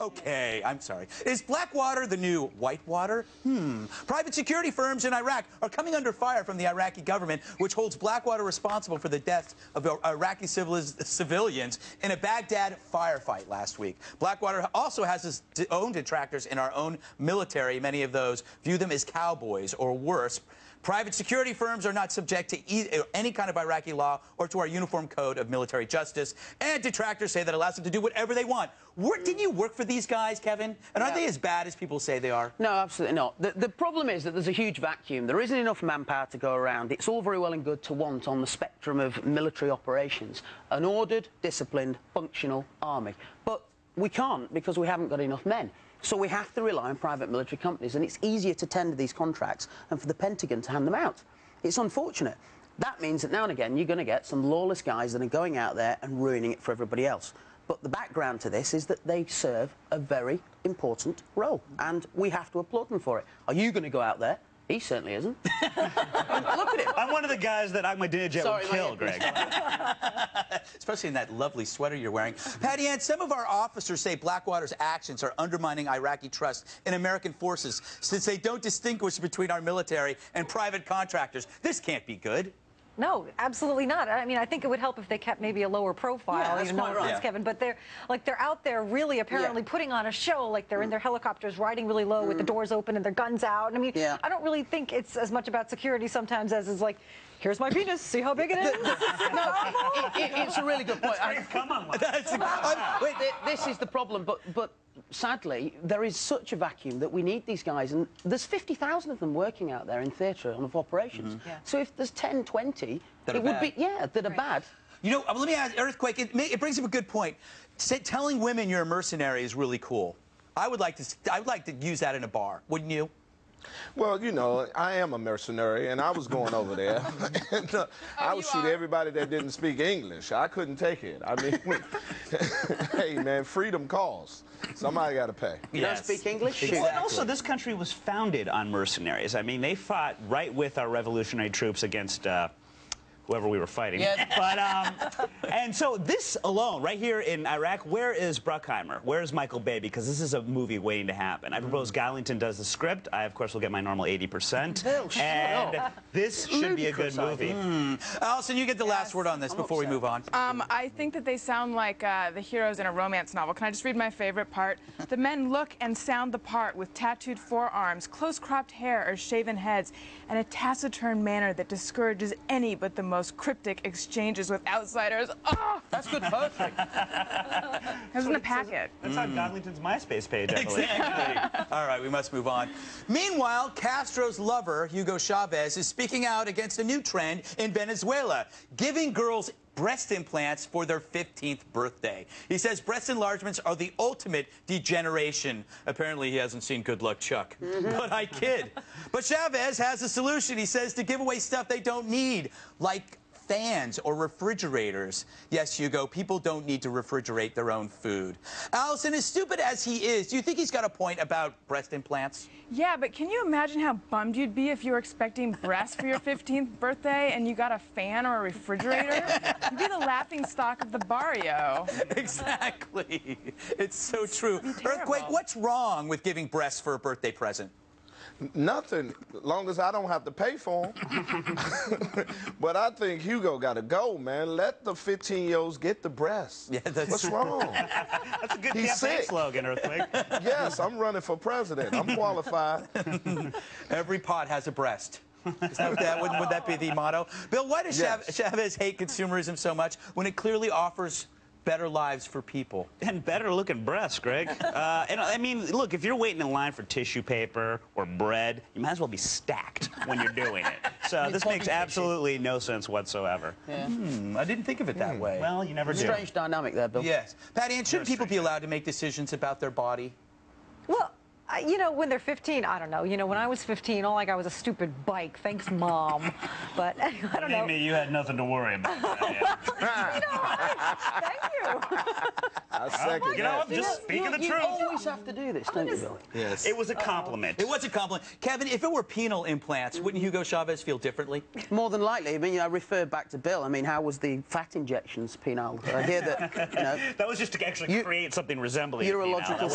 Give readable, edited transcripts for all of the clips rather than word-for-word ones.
Okay, I'm sorry. Is black water the new white water? Private security firms in Iraq are coming under fire from the Iraqi government, which holds Blackwater responsible for the deaths of Iraqi civilians in a Baghdad firefight last week. Blackwater also has its own detractors in our own military. Many of those view them as cowboys or worse. Private security firms are not subject to any kind of Iraqi law or to our uniform code of military justice. And detractors say that allows them to do whatever they want. Didn't you work for these guys, Kevin? And aren't they as bad as people say they are? No, absolutely not. The problem is that there's a huge vacuum. There isn't enough manpower to go around. It's all very well and good to want on the spectrum of military operations an ordered, disciplined, functional army. But we can't because we haven't got enough men. So we have to rely on private military companies, and it's easier to tender these contracts and for the Pentagon to hand them out. It's unfortunate. That means that now and again you're going to get some lawless guys that are going out there and ruining it for everybody else. But the background to this is that they serve a very important role, and we have to applaud them for it. Are you going to go out there? He certainly isn't. Look at him. I'm one of the guys that Ahmadinejad would kill, Greg. Especially in that lovely sweater you're wearing. Patti Ann, some of our officers say Blackwater's actions are undermining Iraqi trust in American forces since they don't distinguish between our military and private contractors. This can't be good. No, absolutely not. I mean, I think it would help if they kept maybe a lower profile. Yeah, that's quite right. Kevin, but they're out there really apparently putting on a show, like they're in their helicopters riding really low with the doors open and their guns out. I mean, I don't really think it's as much about security sometimes as is like, here's my penis, see how big it is? It's a really good point. Come on, wait, this is the problem, but sadly, there is such a vacuum that we need these guys, and there's 50,000 of them working out there in theatre of operations. So if there's 10, 20, it would be, that are bad. You know, let me ask, Earthquake, it brings up a good point. Telling women you're a mercenary is really cool. I would like to use that in a bar, wouldn't you? Well, you know, I am a mercenary, and I was going over there. And, I would shoot everybody that didn't speak English. I couldn't take it. I mean, hey, man, freedom calls. Somebody got to pay. You don't speak English? Exactly. Well, and also, this country was founded on mercenaries. I mean, they fought right with our revolutionary troops against whoever we were fighting. But, and so this alone, right here in Iraq, where is Bruckheimer? Where is Michael Bay? Because this is a movie waiting to happen. I propose Godlington does the script. I, of course, will get my normal 80%. And this should be a good movie. Alison, you get the last word on this before we move on. I think that they sound like the heroes in a romance novel. Can I just read my favorite part? The men look and sound the part with tattooed forearms, close-cropped hair or shaven heads, and a taciturn manner that discourages any but the most cryptic exchanges with outsiders. Oh, that's good poetry. It was in the packet. That's on Godlington's MySpace page, I believe. Exactly. All right, we must move on. Meanwhile, Castro's lover, Hugo Chavez, is speaking out against a new trend in Venezuela, giving girls breast implants for their 15th birthday. He says breast enlargements are the ultimate degeneration. Apparently, he hasn't seen Good Luck Chuck. But I kid. But Chavez has a solution. He says to give away stuff they don't need, like fans or refrigerators. Yes, Hugo, people don't need to refrigerate their own food. Alison, as stupid as he is, do you think he's got a point about breast implants? Yeah, but can you imagine how bummed you'd be if you were expecting breasts for your 15th birthday and you got a fan or a refrigerator? You'd be the laughing stock of the barrio. Exactly. It's so true. Earthquake, what's wrong with giving breasts for a birthday present? Nothing, as long as I don't have to pay for them. But I think Hugo got to go, man. Let the 15-year-olds get the breasts. Yeah, what's wrong? That's a good campaign slogan, Earthquake. Yes, I'm running for president. I'm qualified. Every pot has a breast. Would that be the motto? Bill, why does Chavez hate consumerism so much when it clearly offers better lives for people? And better looking breasts, Greg. And I mean, look, if you're waiting in line for tissue paper or bread, you might as well be stacked when you're doing it. So this makes absolutely no sense whatsoever. I didn't think of it that way. Well, you never do. Strange dynamic there, Bill. Yes. Patti Ann, shouldn't people be allowed to make decisions about their body? Well, You know, when they're 15, I don't know. You know, when I was 15, all I got was a stupid bike. Thanks, Mom. But I don't know. You had nothing to worry about. Thank you. I second You know, that. I'm just speaking the truth. You always have to do this, don't you, Billy? Yes. It was a compliment. It was a compliment. Kevin, if it were penal implants, wouldn't Hugo Chavez feel differently? More than likely. I mean, I refer back to Bill. I mean, how was the fat injections penal? I hear that, you know... That was just to actually create something resembling urological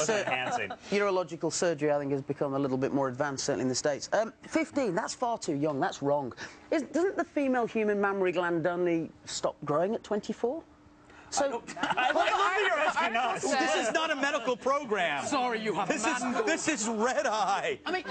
surgery, I think, has become a little bit more advanced, certainly in the States. 15, that's far too young. That's wrong. Doesn't the female human mammary gland only stop growing at 24? So, I love that you're asking us. This is not a medical program. Sorry, you have This is red eye. I mean,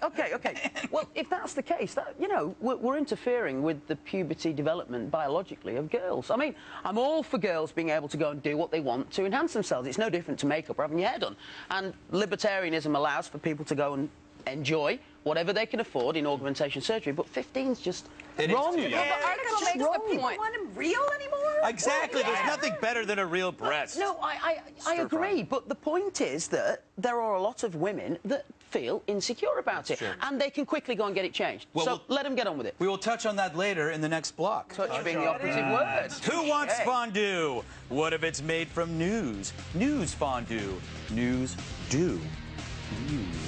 okay. Well, if that's the case, you know, we're interfering with the puberty development biologically of girls. I mean, I'm all for girls being able to go and do what they want to enhance themselves. It's no different to makeup or having your hair done. And libertarianism allows for people to go and enjoy whatever they can afford in augmentation surgery, but 15's just wrong. Well, the article makes the people want them real anymore? Exactly. There's nothing better than a real breast. No, I agree, but the point is that there are a lot of women that feel insecure about it, and they can quickly go and get it changed. Well, so let them get on with it. We will touch on that later in the next block. Touch being the operative word. Who wants fondue? What if it's made from news? News fondue. News do. News.